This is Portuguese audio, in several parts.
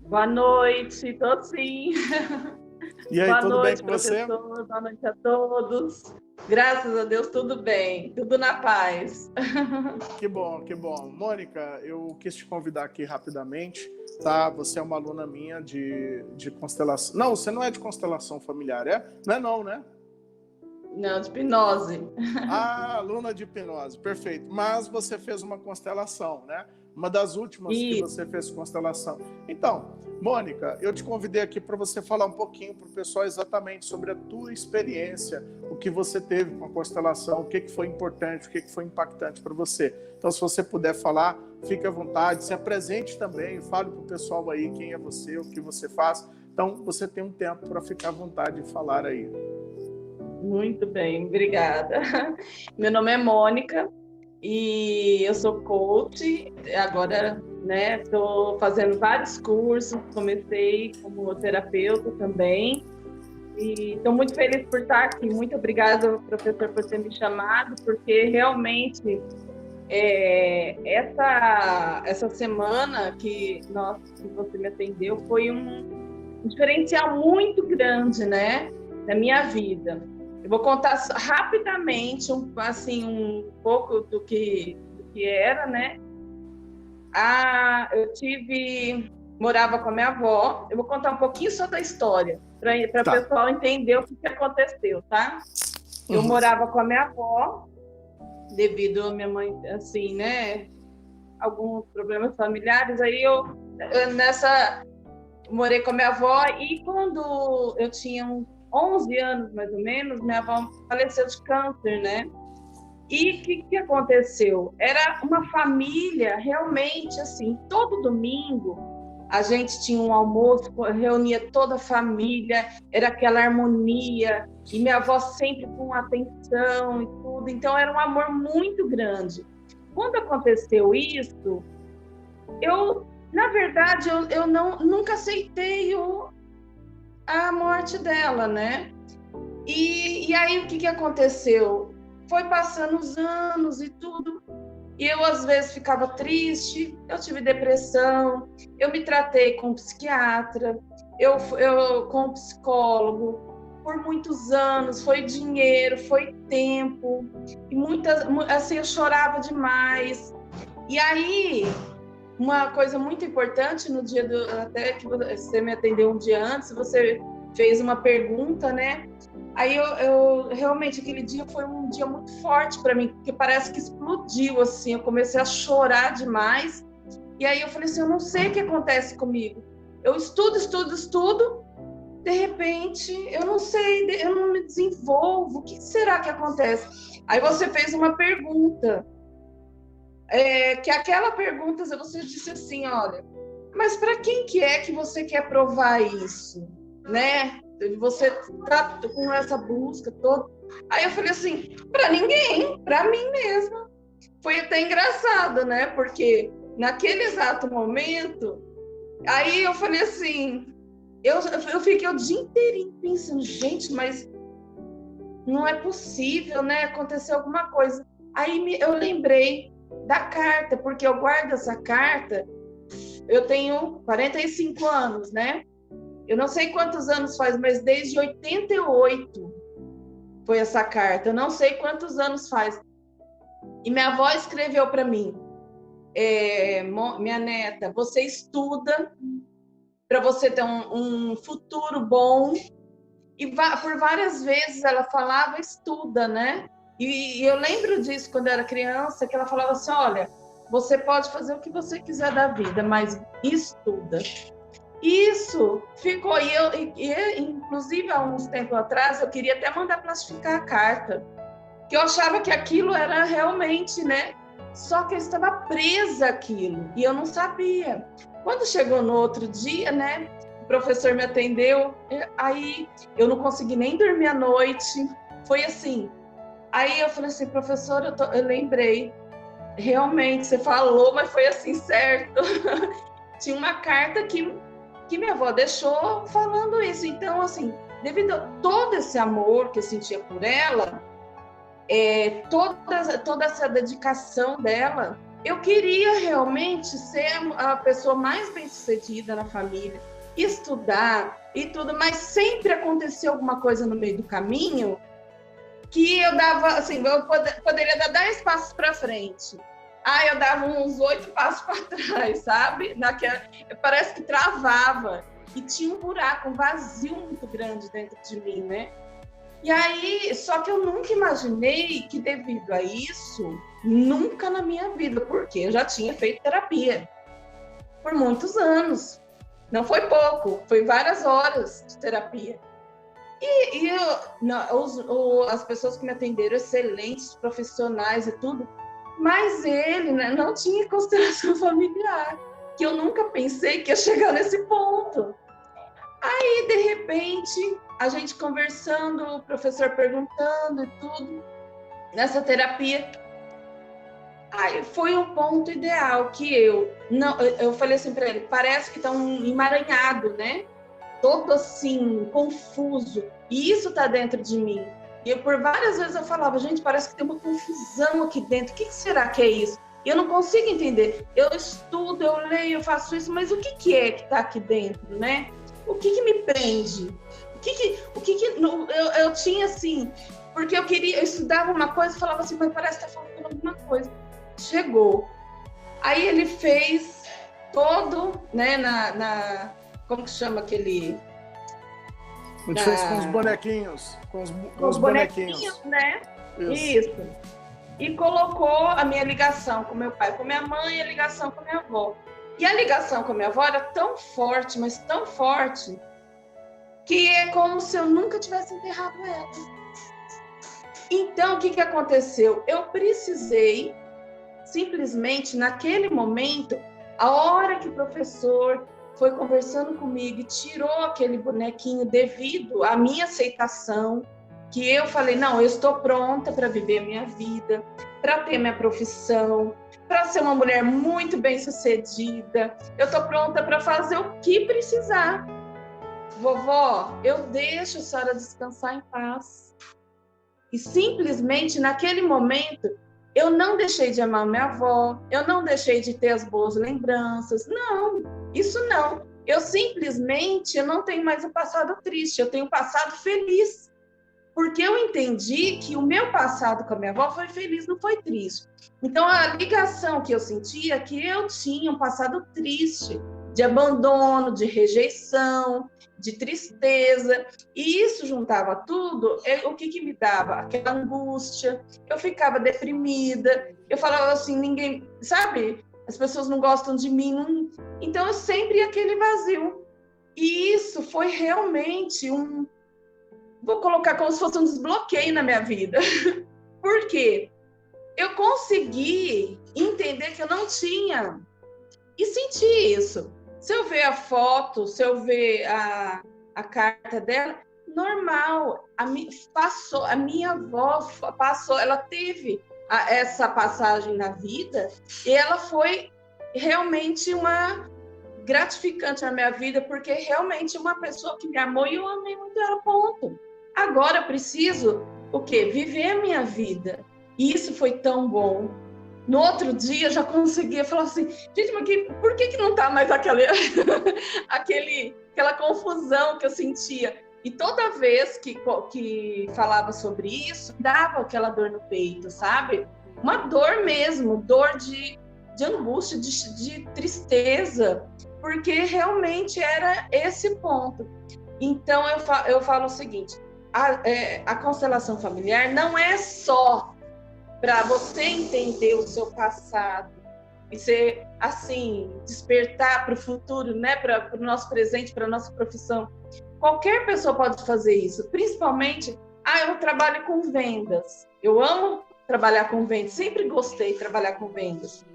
Boa noite, tô sim. E aí, Boa tudo bem noite, com você? professor. Boa noite a todos. Graças a Deus, tudo bem, tudo na paz. Que bom, que bom. Mônica, eu quis te convidar aqui rapidamente, tá? Você é uma aluna minha de constelação. Não, você não é de constelação familiar, é? Não é não, né? Não, de hipnose. Ah, aluna de hipnose, perfeito. Mas você fez uma constelação, né? Uma das últimas que E você fez constelação. Então, Mônica, eu te convidei aqui para você falar um pouquinho para o pessoal exatamente sobre a tua experiência, o que você teve com a constelação, o que foi importante, o que foi impactante para você. Então, se você puder falar, fique à vontade, se apresente também, fale para o pessoal aí quem é você, o que você faz. Então, você tem um tempo para ficar à vontade de falar aí. muito bem, obrigada. Meu nome é Mônica e eu sou coach. Agora, né, estou fazendo vários cursos. Comecei como terapeuta também. E estou muito feliz por estar aqui. Muito obrigada, professor, por ter me chamado, porque realmente essa semana que você me atendeu foi um diferencial muito grande, né, na minha vida. Eu vou contar rapidamente um pouco do que era, né? Morava com a minha avó. Eu vou contar um pouquinho só da história para o Tá. pessoal entender o que aconteceu, tá? Eu Uhum. morava com a minha avó devido à minha mãe, assim, né? Alguns problemas familiares. Aí morei com a minha avó e quando eu tinha uns 11 anos, mais ou menos, minha avó faleceu de câncer, né? E o que aconteceu? Era uma família realmente assim, todo domingo a gente tinha um almoço, reunia toda a família, era aquela harmonia, e minha avó sempre com atenção e tudo, então era um amor muito grande. Quando aconteceu isso, na verdade, eu nunca aceitei a morte dela, né? E aí o que aconteceu? Foi passando os anos e tudo, e eu às vezes ficava triste, eu tive depressão, eu me tratei com um psiquiatra, eu com um psicólogo por muitos anos, foi dinheiro, foi tempo, e assim, eu chorava demais. E aí, uma coisa muito importante no dia até que você me atendeu um dia antes, você fez uma pergunta, né? Aí eu realmente aquele dia foi um dia muito forte para mim, porque parece que explodiu assim, eu comecei a chorar demais. E aí eu falei assim, eu não sei o que acontece comigo. Eu estudo, de repente eu não sei, eu não me desenvolvo. O que será que acontece? Aí você fez uma pergunta, que aquela pergunta você disse assim, olha, mas para quem que é que você quer provar isso, né? Você tá com essa busca toda. Aí eu falei assim, para ninguém, para mim mesma. Foi até engraçado, né? Porque naquele exato momento, aí eu falei assim, eu fiquei o dia inteirinho pensando, gente, mas não é possível, né? Aconteceu alguma coisa. Aí eu lembrei da carta, porque eu guardo essa carta, eu tenho 45 anos, né? Eu não sei quantos anos faz, mas desde 88 foi essa carta. Eu não sei quantos anos faz. E minha avó escreveu para mim, minha neta, você estuda para você ter um futuro bom. E por várias vezes ela falava, estuda, né? E eu lembro disso quando eu era criança, que ela falava assim, olha, você pode fazer o que você quiser da vida, mas estuda. Isso ficou, inclusive há uns tempos atrás, eu queria até mandar plastificar a carta, que eu achava que aquilo era realmente, né? Só que eu estava presa àquilo, e eu não sabia. Quando chegou no outro dia, né? O professor me atendeu, aí eu não consegui nem dormir à noite, foi assim. Aí eu falei assim, professor, eu lembrei, realmente, você falou, mas foi assim, certo? Tinha uma carta que minha avó deixou falando isso. Então, assim, devido a todo esse amor que eu sentia por ela, toda essa dedicação dela, eu queria realmente ser a pessoa mais bem-sucedida na família, estudar e tudo, mas sempre aconteceu alguma coisa no meio do caminho que eu dava, assim, eu poderia dar 10 passos para frente. Eu dava uns 8 passos para trás, sabe? Parece que travava. E tinha um buraco, um vazio muito grande dentro de mim, né? E aí, só que eu nunca imaginei que devido a isso, nunca na minha vida, porque eu já tinha feito terapia por muitos anos. Não foi pouco, foi várias horas de terapia. E as pessoas que me atenderam, excelentes profissionais e tudo, mas ele, né, não tinha consideração familiar, que eu nunca pensei que ia chegar nesse ponto. Aí, de repente, a gente conversando, o professor perguntando e tudo, nessa terapia, aí foi um ponto ideal que eu falei assim para ele, parece que tá um emaranhado, né? Todo assim, confuso, e isso tá dentro de mim. E por várias vezes eu falava, gente, parece que tem uma confusão aqui dentro, o que será que é isso? E eu não consigo entender. Eu estudo, eu leio, eu faço isso, mas o que é que tá aqui dentro, né? O que me prende? Eu tinha assim, porque eu estudava uma coisa e falava assim, mas parece que tá faltando alguma coisa. Chegou. Aí ele fez todo, né, como que chama aquele... A gente fez com os bonequinhos. Com os bonequinhos, né? Isso. E colocou a minha ligação com meu pai, com minha mãe, e a ligação com minha avó. E a ligação com a minha avó era tão forte, mas tão forte, que é como se eu nunca tivesse enterrado ela. Então, o que aconteceu? Eu precisei, simplesmente, naquele momento, a hora que o professor foi conversando comigo e tirou aquele bonequinho devido à minha aceitação, que eu falei, não, eu estou pronta para viver a minha vida, para ter minha profissão, para ser uma mulher muito bem-sucedida, eu estou pronta para fazer o que precisar. Vovó, eu deixo a senhora descansar em paz. E simplesmente, naquele momento, eu não deixei de amar minha avó, eu não deixei de ter as boas lembranças, não, isso não. Eu simplesmente, eu não tenho mais um passado triste, eu tenho um passado feliz. Porque eu entendi que o meu passado com a minha avó foi feliz, não foi triste. Então, a ligação que eu sentia é que eu tinha um passado triste, de abandono, de rejeição, de tristeza. E isso juntava tudo, o que me dava? Aquela angústia, eu ficava deprimida, eu falava assim, ninguém, sabe? As pessoas não gostam de mim. Não... Então, eu sempre ia aquele vazio. E isso foi realmente vou colocar como se fosse um desbloqueio na minha vida. Por quê? Eu consegui entender que eu não tinha e senti isso. Se eu ver a foto, se eu ver a carta dela, normal. A minha avó passou, ela teve essa passagem na vida e ela foi realmente uma gratificante na minha vida, porque realmente uma pessoa que me amou e eu amei muito ela, ponto. Agora eu preciso, o quê? Viver a minha vida. E isso foi tão bom. No outro dia, eu já conseguia falar assim, gente, mas por que não tá mais aquela confusão que eu sentia? E toda vez que falava sobre isso, dava aquela dor no peito, sabe? Uma dor mesmo, dor de angústia, de tristeza, porque realmente era esse ponto. Então, eu falo o seguinte, a constelação familiar não é só para você entender o seu passado e ser, assim, despertar para o futuro, né? Para o nosso presente, para a nossa profissão. Qualquer pessoa pode fazer isso, principalmente, eu trabalho com vendas. Eu amo trabalhar com vendas, sempre gostei de trabalhar com vendas.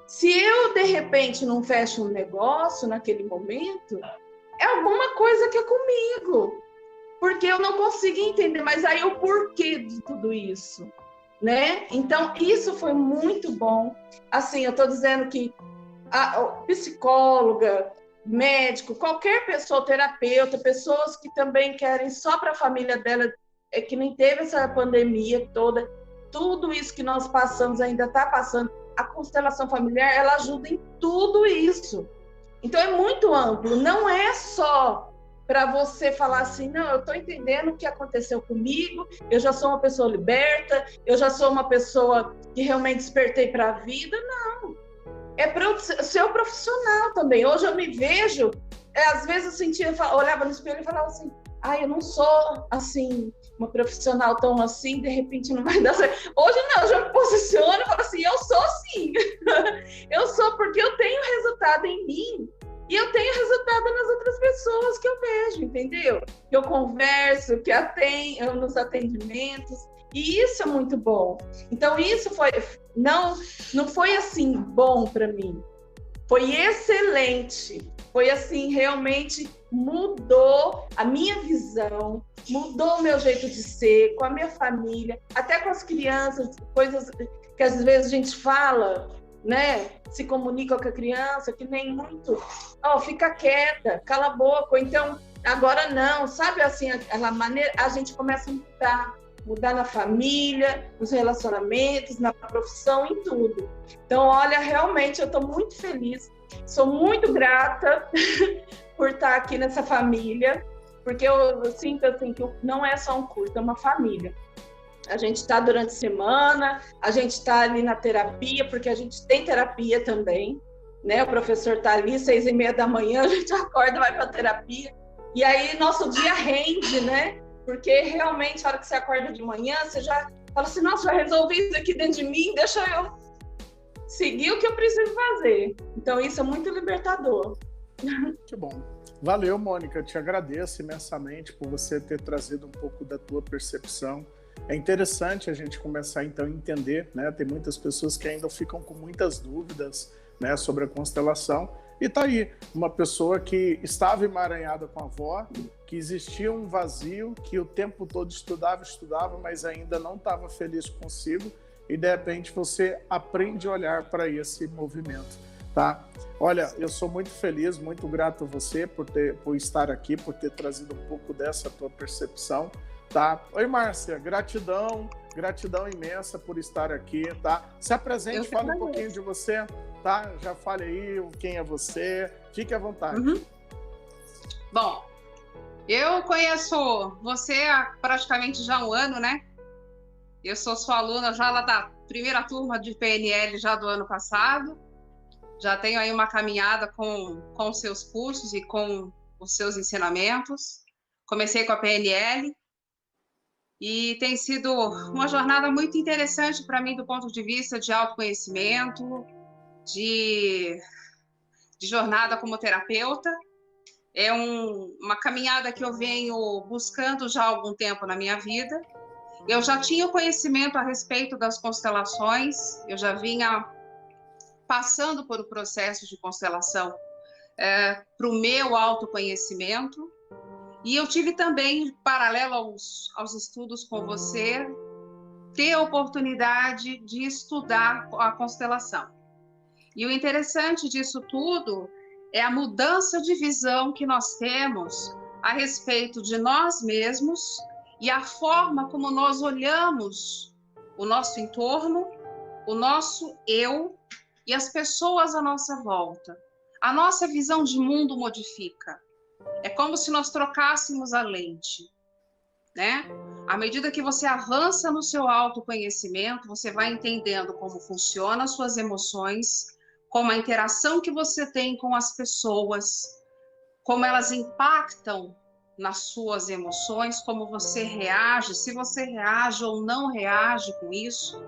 Se eu, de repente, não fecho um negócio naquele momento, é alguma coisa que é comigo, porque eu não consigo entender, mas aí o porquê de tudo isso, né? Então, isso foi muito bom. Assim, eu estou dizendo que a psicóloga, médico, qualquer pessoa, terapeuta, pessoas que também querem só para a família dela, que nem teve essa pandemia toda, tudo isso que nós passamos ainda está passando, a constelação familiar, ela ajuda em tudo isso. Então é muito amplo, não é só para você falar assim, não, eu estou entendendo o que aconteceu comigo, eu já sou uma pessoa liberta, eu já sou uma pessoa que realmente despertei para a vida, não. É para eu ser um profissional também. Hoje eu me vejo, às vezes eu sentia, eu olhava no espelho e falava assim, eu não sou assim, uma profissional tão assim, de repente não vai dar certo. Hoje não, eu já me posiciono e falo assim, eu sou sim. Eu sou porque eu tenho resultado em mim. E eu tenho resultado nas outras pessoas que eu vejo, entendeu? Que eu converso, que atendo nos atendimentos. E isso é muito bom. Então, isso não foi assim bom para mim. Foi excelente. Foi assim, realmente mudou a minha visão, mudou o meu jeito de ser, com a minha família, até com as crianças, coisas que às vezes a gente fala, né? Se comunica com a criança, que nem muito, fica quieta, cala a boca, ou então, agora não, sabe assim, aquela maneira, a gente começa a mudar na família, nos relacionamentos, na profissão, em tudo. Então, olha, realmente eu estou muito feliz, sou muito grata por estar aqui nessa família, porque eu sinto assim, que não é só um curso, é uma família. A gente está durante a semana, a gente está ali na terapia, porque a gente tem terapia também, né? O professor está ali, 6h30 da manhã, a gente acorda, vai para a terapia, e aí nosso dia rende, né? Porque realmente, na hora que você acorda de manhã, você já fala assim, nossa, já resolvi isso aqui dentro de mim, deixa eu seguir o que eu preciso fazer. Então, isso é muito libertador. Que bom. Valeu, Mônica, te agradeço imensamente por você ter trazido um pouco da tua percepção. É interessante a gente começar, então, a entender, né? Tem muitas pessoas que ainda ficam com muitas dúvidas, né, sobre a constelação. E tá aí, uma pessoa que estava emaranhada com a avó, que existia um vazio, que o tempo todo estudava, mas ainda não estava feliz consigo, e de repente você aprende a olhar para esse movimento, tá? Olha, eu sou muito feliz, muito grato a você por estar aqui, por ter trazido um pouco dessa tua percepção, tá? Oi, Márcia, gratidão imensa por estar aqui, tá? Se apresente, fala um pouquinho de você, tá? Já fale aí quem é você, fique à vontade. Uhum. Bom, eu conheço você há praticamente já um ano, né? Eu sou sua aluna já lá da primeira turma de PNL já do ano passado. Já tenho aí uma caminhada com os seus cursos e com os seus ensinamentos. Comecei com a PNL e tem sido uma jornada muito interessante para mim do ponto de vista de autoconhecimento, de jornada como terapeuta. É uma caminhada que eu venho buscando já há algum tempo na minha vida. Eu já tinha conhecimento a respeito das constelações, eu já vinha passando por o processo de constelação para o meu autoconhecimento, e eu tive também, paralelo aos estudos com você, ter a oportunidade de estudar a constelação. E o interessante disso tudo é a mudança de visão que nós temos a respeito de nós mesmos e a forma como nós olhamos o nosso entorno, o nosso eu e as pessoas à nossa volta. A nossa visão de mundo modifica. É como se nós trocássemos a lente, né? À medida que você avança no seu autoconhecimento, você vai entendendo como funcionam as suas emoções, como a interação que você tem com as pessoas, como elas impactam nas suas emoções, como você reage, se você reage ou não reage com isso.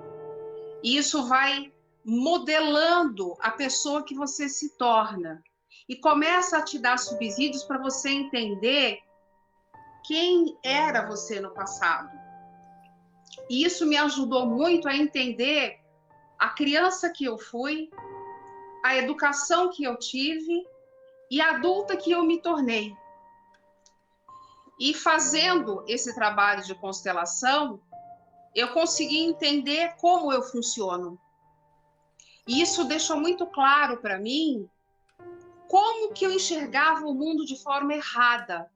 E isso vai modelando a pessoa que você se torna. E começa a te dar subsídios para você entender quem era você no passado. E isso me ajudou muito a entender a criança que eu fui, a educação que eu tive e a adulta que eu me tornei. E fazendo esse trabalho de constelação, eu consegui entender como eu funciono. E isso deixou muito claro para mim como que eu enxergava o mundo de forma errada.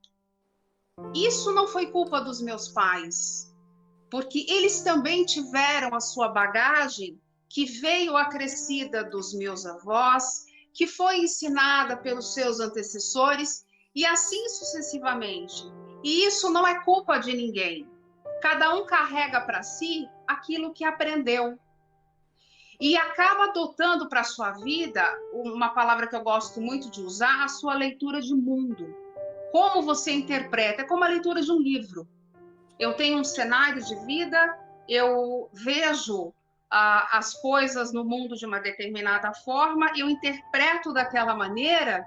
Isso não foi culpa dos meus pais, porque eles também tiveram a sua bagagem que veio acrescida dos meus avós, que foi ensinada pelos seus antecessores, e assim sucessivamente. E isso não é culpa de ninguém. Cada um carrega para si aquilo que aprendeu. E acaba adotando para a sua vida, uma palavra que eu gosto muito de usar, a sua leitura de mundo. Como você interpreta, é como a leitura de um livro. Eu tenho um cenário de vida, eu vejo as coisas no mundo de uma determinada forma, eu interpreto daquela maneira,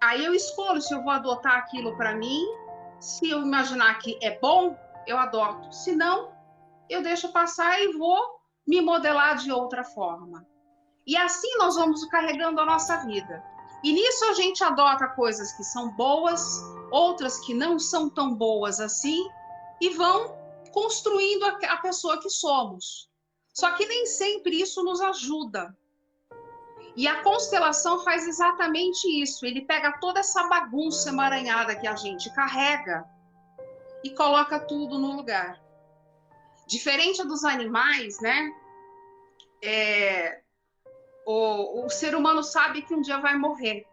aí eu escolho se eu vou adotar aquilo para mim, se eu imaginar que é bom, eu adoto. Se não, eu deixo passar e vou me modelar de outra forma. E assim nós vamos carregando a nossa vida. E nisso a gente adota coisas que são boas, outras que não são tão boas assim, e vão construindo a pessoa que somos. Só que nem sempre isso nos ajuda. E a constelação faz exatamente isso. Ele pega toda essa bagunça emaranhada que a gente carrega e coloca tudo no lugar. Diferente dos animais, né? O ser humano sabe que um dia vai morrer.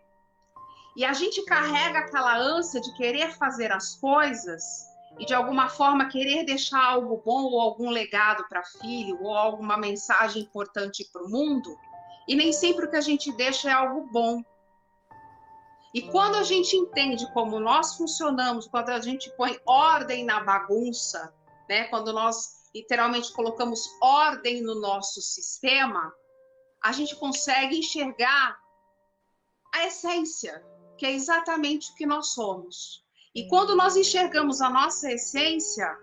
E a gente carrega aquela ânsia de querer fazer as coisas e, de alguma forma, querer deixar algo bom ou algum legado para filho ou alguma mensagem importante para o mundo. E nem sempre o que a gente deixa é algo bom. E quando a gente entende como nós funcionamos, quando a gente põe ordem na bagunça, né? Quando nós literalmente colocamos ordem no nosso sistema, a gente consegue enxergar a essência, que é exatamente o que nós somos. E quando nós enxergamos a nossa essência,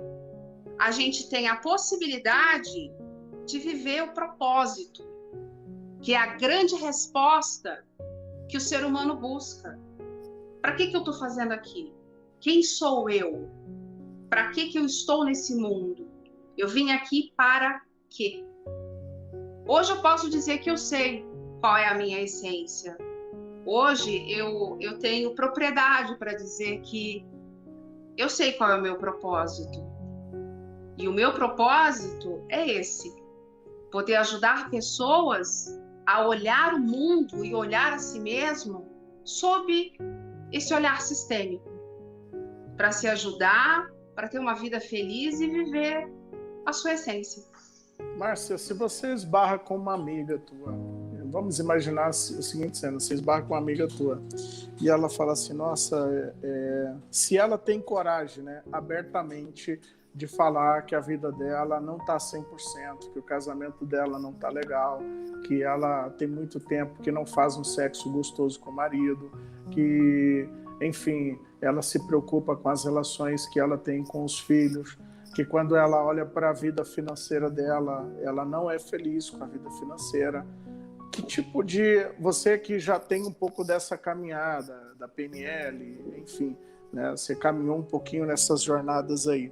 a gente tem a possibilidade de viver o propósito, que é a grande resposta que o ser humano busca. Para que eu estou fazendo aqui? Quem sou eu? Para que eu estou nesse mundo? Eu vim aqui para quê? Hoje eu posso dizer que eu sei qual é a minha essência. Hoje eu tenho propriedade para dizer que eu sei qual é o meu propósito. E o meu propósito é esse: poder ajudar pessoas a olhar o mundo e olhar a si mesmo sob esse olhar sistêmico, para se ajudar, para ter uma vida feliz e viver a sua essência. Márcia, se você esbarra com uma amiga tua, vamos imaginar o seguinte cena: você esbarra com uma amiga tua e ela fala assim, nossa, se ela tem coragem, né, abertamente, de falar que a vida dela não está 100%, que o casamento dela não está legal, que ela tem muito tempo que não faz um sexo gostoso com o marido, que, enfim, ela se preocupa com as relações que ela tem com os filhos, que quando ela olha para a vida financeira dela, ela não é feliz com a vida financeira. Que tipo de... Você que já tem um pouco dessa caminhada, da PNL, enfim, né, você caminhou um pouquinho nessas jornadas aí.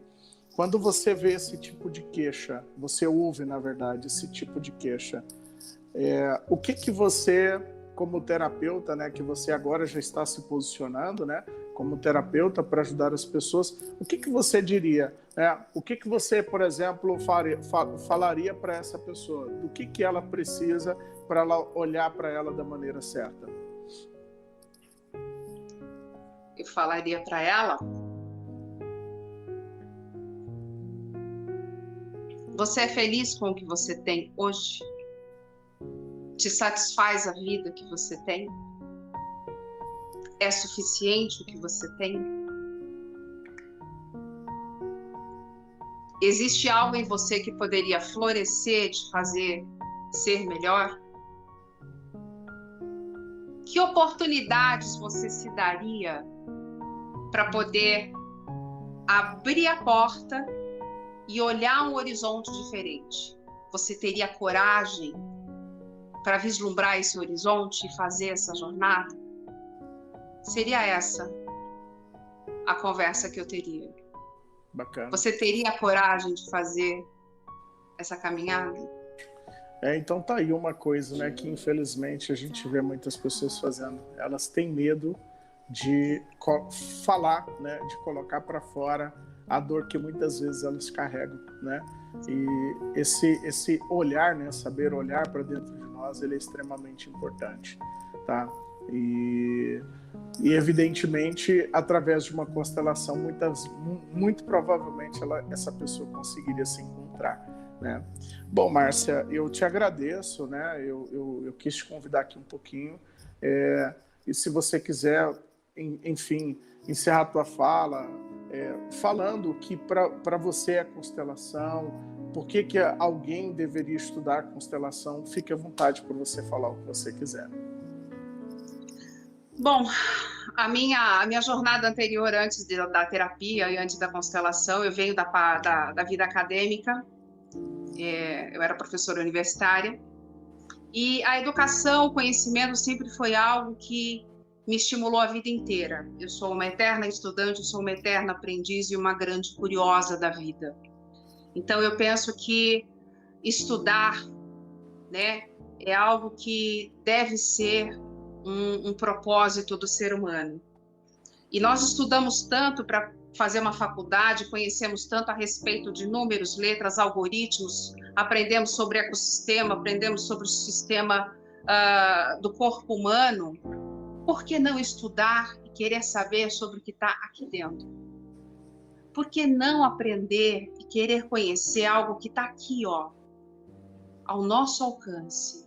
Quando você vê esse tipo de queixa, você ouve, na verdade, esse tipo de queixa, o que você, como terapeuta, né, que você agora já está se posicionando, né, como terapeuta para ajudar as pessoas, o que você diria? O que você, por exemplo, falaria para essa pessoa? Do que ela precisa para ela olhar para ela da maneira certa? Eu falaria para ela: você é feliz com o que você tem hoje? Te satisfaz a vida que você tem? É suficiente o que você tem? Existe algo em você que poderia florescer, te fazer ser melhor? Que oportunidades você se daria para poder abrir a porta e olhar um horizonte diferente? Você teria coragem para vislumbrar esse horizonte e fazer essa jornada? Seria essa a conversa que eu teria. Bacana. Você teria a coragem de fazer essa caminhada? Então tá aí uma coisa, né, que infelizmente a gente vê muitas pessoas fazendo. Elas têm medo de falar, né, de colocar para fora a dor que muitas vezes elas carregam, né? E esse olhar, né, saber olhar para dentro de nós, ele é extremamente importante, tá? E evidentemente, através de uma constelação, muito provavelmente essa pessoa conseguiria se encontrar, né? Bom, Márcia, eu te agradeço, né? Eu quis te convidar aqui um pouquinho, e se você quiser, enfim, encerrar a tua fala, falando o que para você é constelação, por que alguém deveria estudar constelação, fique à vontade para você falar o que você quiser. Bom, a minha jornada anterior, antes da terapia e antes da constelação, eu venho da vida acadêmica, eu era professora universitária, e a educação, o conhecimento sempre foi algo que me estimulou a vida inteira. Eu sou uma eterna estudante, eu sou uma eterna aprendiz e uma grande curiosa da vida. Então, eu penso que estudar, né, é algo que deve ser um propósito do ser humano. E nós estudamos tanto para fazer uma faculdade, conhecemos tanto a respeito de números, letras, algoritmos, aprendemos sobre ecossistema, aprendemos sobre o sistema do corpo humano. Por que não estudar e querer saber sobre o que está aqui dentro? Por que não aprender e querer conhecer algo que está aqui, ó, ao nosso alcance?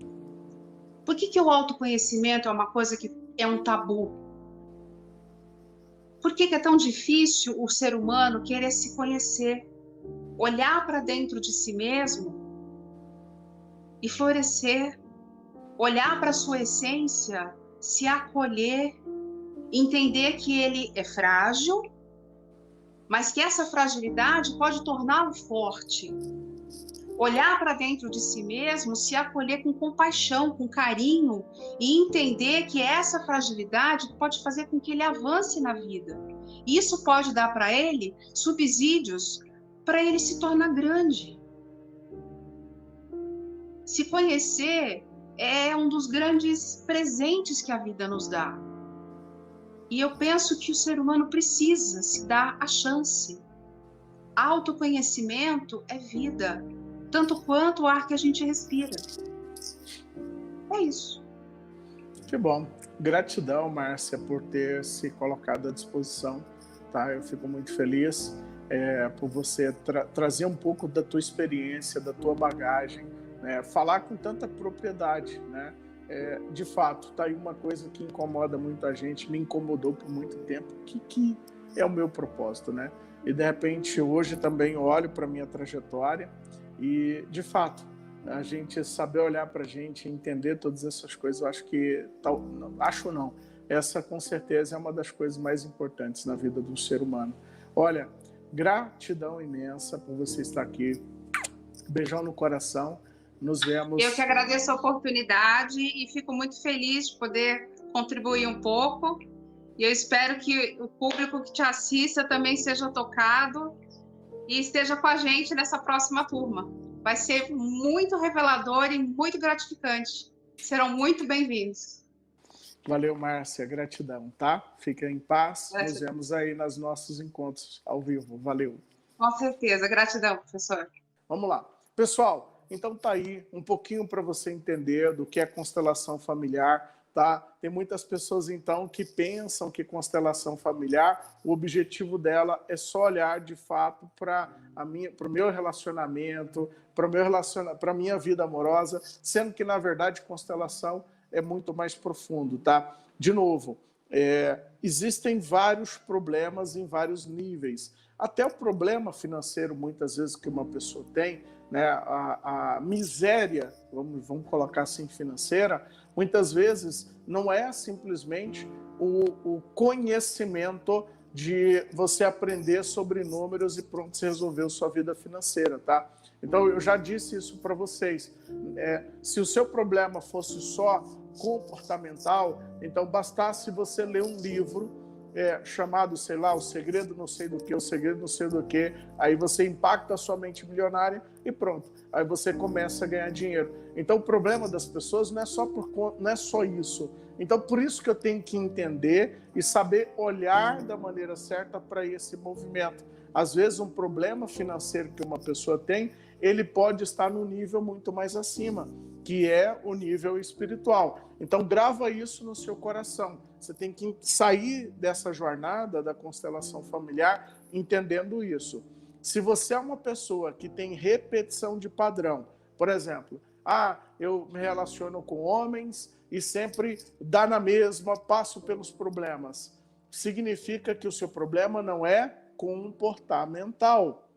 Por que o autoconhecimento é uma coisa que é um tabu? Por que é tão difícil o ser humano querer se conhecer, olhar para dentro de si mesmo e florescer, olhar para a sua essência, se acolher, entender que ele é frágil, mas que essa fragilidade pode torná-lo forte. Olhar para dentro de si mesmo, se acolher com compaixão, com carinho e entender que essa fragilidade pode fazer com que ele avance na vida. Isso pode dar para ele subsídios para ele se tornar grande. Se conhecer é um dos grandes presentes que a vida nos dá. E eu penso que o ser humano precisa se dar a chance. Autoconhecimento é vida, tanto quanto o ar que a gente respira. É isso. Que bom. Gratidão, Márcia, por ter se colocado à disposição, tá? Eu fico muito feliz por você trazer um pouco da tua experiência, da tua bagagem, né? Falar com tanta propriedade, né? De fato, tá aí uma coisa que incomoda muita gente, me incomodou por muito tempo, que é o meu propósito, né? E de repente hoje também olho para minha trajetória e, de fato, a gente saber olhar para a gente, entender todas essas coisas, eu acho que, essa com certeza é uma das coisas mais importantes na vida do ser humano. Olha, gratidão imensa por você estar aqui, beijão no coração, nos vemos. Eu que agradeço a oportunidade e fico muito feliz de poder contribuir um pouco, e eu espero que o público que te assista também seja tocado e esteja com a gente nessa próxima turma. Vai ser muito revelador e muito gratificante. Serão muito bem-vindos. Valeu, Márcia. Gratidão, tá? Fica em paz. Gratidão. Nos vemos aí nos nossos encontros ao vivo. Valeu. Com certeza. Gratidão, professor. Vamos lá. Pessoal, então tá aí um pouquinho para você entender do que é constelação familiar, tá? Tem muitas pessoas, então, que pensam que constelação familiar, o objetivo dela é só olhar, de fato, para o meu relacionamento, para a minha vida amorosa, sendo que, na verdade, constelação é muito mais profundo, tá? De novo, existem vários problemas em vários níveis. Até o problema financeiro, muitas vezes, que uma pessoa tem, né, a miséria, vamos colocar assim, financeira, muitas vezes não é simplesmente o conhecimento de você aprender sobre números e pronto, você resolveu sua vida financeira, tá? Então, eu já disse isso para vocês. Se o seu problema fosse só comportamental, então bastasse você ler um livro chamado, sei lá, o segredo não sei do que, o segredo não sei do que, aí você impacta a sua mente milionária e pronto, aí você começa a ganhar dinheiro. Então o problema das pessoas não é só isso. Então por isso que eu tenho que entender e saber olhar da maneira certa para esse movimento. Às vezes um problema financeiro que uma pessoa tem, ele pode estar num nível muito mais acima, que é o nível espiritual. Então grava isso no seu coração. Você tem que sair dessa jornada da constelação familiar entendendo isso. Se você é uma pessoa que tem repetição de padrão, por exemplo, eu me relaciono com homens e sempre dá na mesma, passo pelos problemas, significa que o seu problema não é comportamental.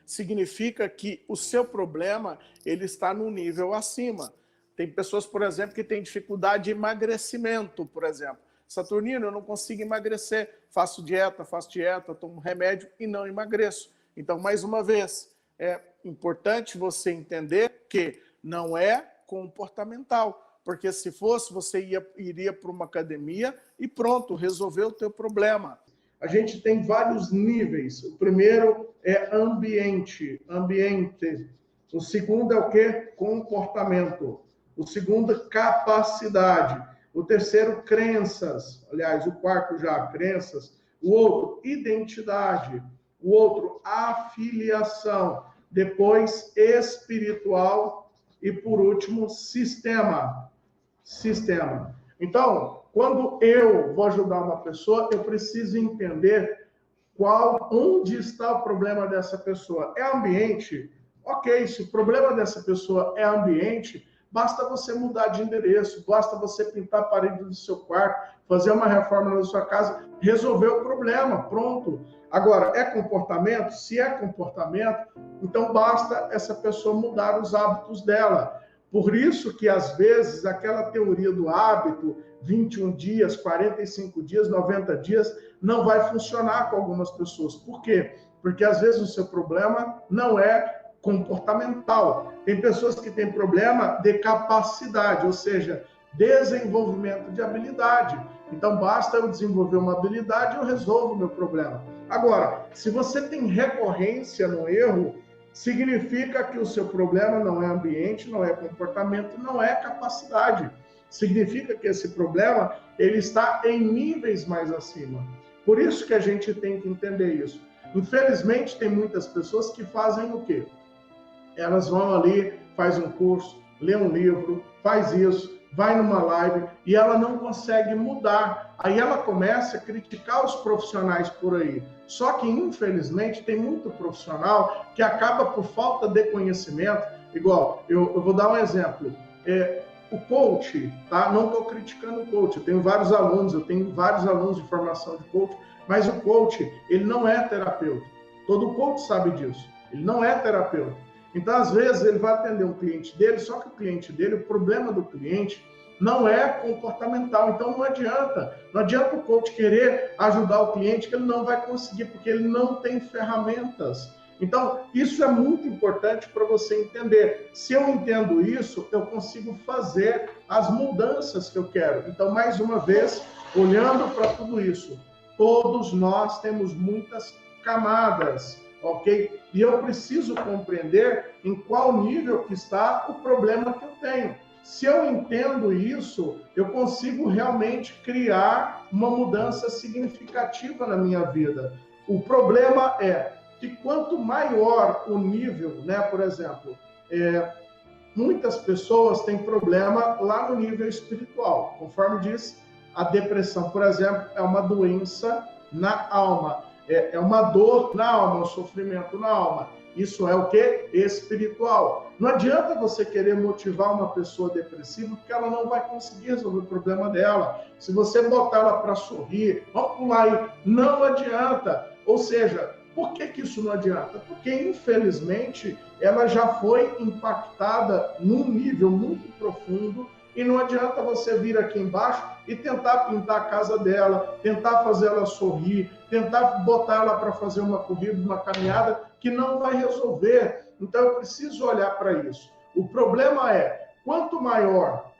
Significa que o seu problema ele está num nível acima. Tem pessoas, por exemplo, que têm dificuldade de emagrecimento, por exemplo. Saturnino, eu não consigo emagrecer, faço dieta, tomo remédio e não emagreço. Então, mais uma vez, é importante você entender que não é comportamental, porque se fosse, você iria para uma academia e pronto, resolveu o teu problema. A gente tem vários níveis. O primeiro é ambiente. O segundo é o quê? Comportamento. O segundo, capacidade. O terceiro, crenças. Aliás, o quarto já, crenças. O outro, identidade. O outro, afiliação. Depois, espiritual. E, por último, sistema. Então, quando eu vou ajudar uma pessoa, eu preciso entender onde está o problema dessa pessoa. É ambiente? Ok, se o problema dessa pessoa é ambiente, basta você mudar de endereço, basta você pintar a parede do seu quarto, fazer uma reforma na sua casa, resolver o problema, pronto. Agora, é comportamento? Se é comportamento, então basta essa pessoa mudar os hábitos dela. Por isso que, às vezes, aquela teoria do hábito, 21 dias, 45 dias, 90 dias, não vai funcionar com algumas pessoas. Por quê? Porque, às vezes, o seu problema não é comportamental. Tem pessoas que têm problema de capacidade, ou seja, desenvolvimento de habilidade. Então, basta eu desenvolver uma habilidade e eu resolvo o meu problema. Agora, se você tem recorrência no erro, significa que o seu problema não é ambiente, não é comportamento, não é capacidade. Significa que esse problema ele está em níveis mais acima. Por isso que a gente tem que entender isso. Infelizmente, tem muitas pessoas que fazem o quê? Elas vão ali, faz um curso, lê um livro, faz isso, vai numa live e ela não consegue mudar. Aí ela começa a criticar os profissionais por aí. Só que, infelizmente, tem muito profissional que acaba por falta de conhecimento. Igual, eu vou dar um exemplo. O coach, tá? Não estou criticando o coach. Eu tenho vários alunos de formação de coach, mas o coach, ele não é terapeuta. Todo coach sabe disso. Ele não é terapeuta. Então, às vezes, ele vai atender um cliente dele, só que o cliente dele, o problema do cliente não é comportamental. Então, não adianta o coach querer ajudar o cliente, que ele não vai conseguir, porque ele não tem ferramentas. Então, isso é muito importante para você entender. Se eu entendo isso, eu consigo fazer as mudanças que eu quero. Então, mais uma vez, olhando para tudo isso, todos nós temos muitas camadas, ok? E eu preciso compreender em qual nível que está o problema que eu tenho. Se eu entendo isso, eu consigo realmente criar uma mudança significativa na minha vida. O problema é que quanto maior o nível, né? Por exemplo, muitas pessoas têm problema lá no nível espiritual. Conforme diz, a depressão, por exemplo, é uma doença na alma. É uma dor na alma, um sofrimento na alma. Isso é o quê? Espiritual. Não adianta você querer motivar uma pessoa depressiva, porque ela não vai conseguir resolver o problema dela. Se você botar ela para sorrir, vamos pular aí, não adianta. Ou seja, por que isso não adianta? Porque, infelizmente, ela já foi impactada num nível muito profundo e não adianta você vir aqui embaixo e tentar pintar a casa dela, tentar fazer ela sorrir, tentar botar ela para fazer uma corrida, uma caminhada, que não vai resolver. Então, eu preciso olhar para isso. O problema é, quanto maior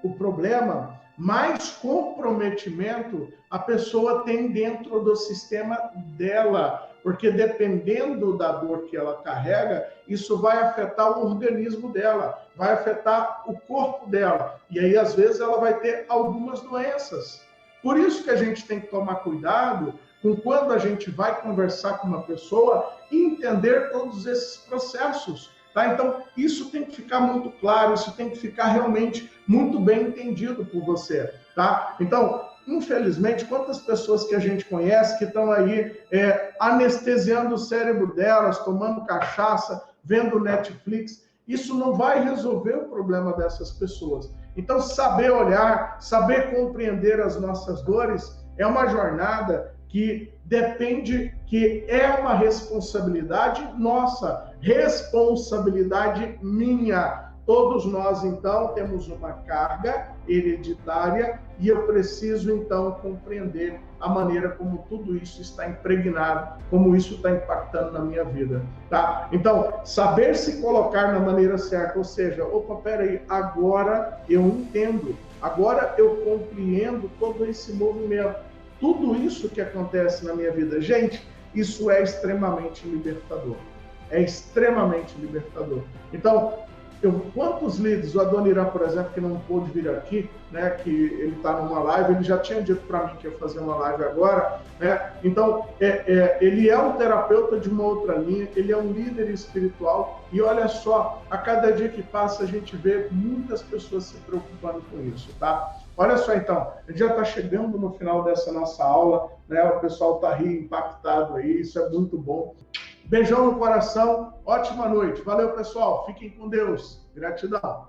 o problema, mais comprometimento a pessoa tem dentro do sistema dela, porque dependendo da dor que ela carrega, isso vai afetar o organismo dela, vai afetar o corpo dela, e aí às vezes ela vai ter algumas doenças. Por isso que a gente tem que tomar cuidado com quando a gente vai conversar com uma pessoa e entender todos esses processos. Tá? Então, isso tem que ficar muito claro, isso tem que ficar realmente muito bem entendido por você. Tá? Então, infelizmente, quantas pessoas que a gente conhece que estão aí anestesiando o cérebro delas, tomando cachaça, vendo Netflix, isso não vai resolver o problema dessas pessoas. Então, saber olhar, saber compreender as nossas dores é uma jornada que depende, que é uma responsabilidade nossa, responsabilidade minha. Todos nós, então, temos uma carga hereditária e eu preciso, então, compreender a maneira como tudo isso está impregnado, como isso está impactando na minha vida, tá? Então, saber se colocar na maneira certa, ou seja, opa, peraí, agora eu entendo, agora eu compreendo todo esse movimento, tudo isso que acontece na minha vida. Gente, isso é extremamente libertador. É extremamente libertador. Então, quantos líderes, o Adoniran, por exemplo, que não pôde vir aqui, né, que ele está numa live, ele já tinha dito para mim que ia fazer uma live agora, né? Então, ele é um terapeuta de uma outra linha, ele é um líder espiritual, e olha só, a cada dia que passa a gente vê muitas pessoas se preocupando com isso, tá? Olha só, então, a gente já está chegando no final dessa nossa aula, né? O pessoal está impactado aí, isso é muito bom. Beijão no coração, ótima noite. Valeu, pessoal. Fiquem com Deus. Gratidão.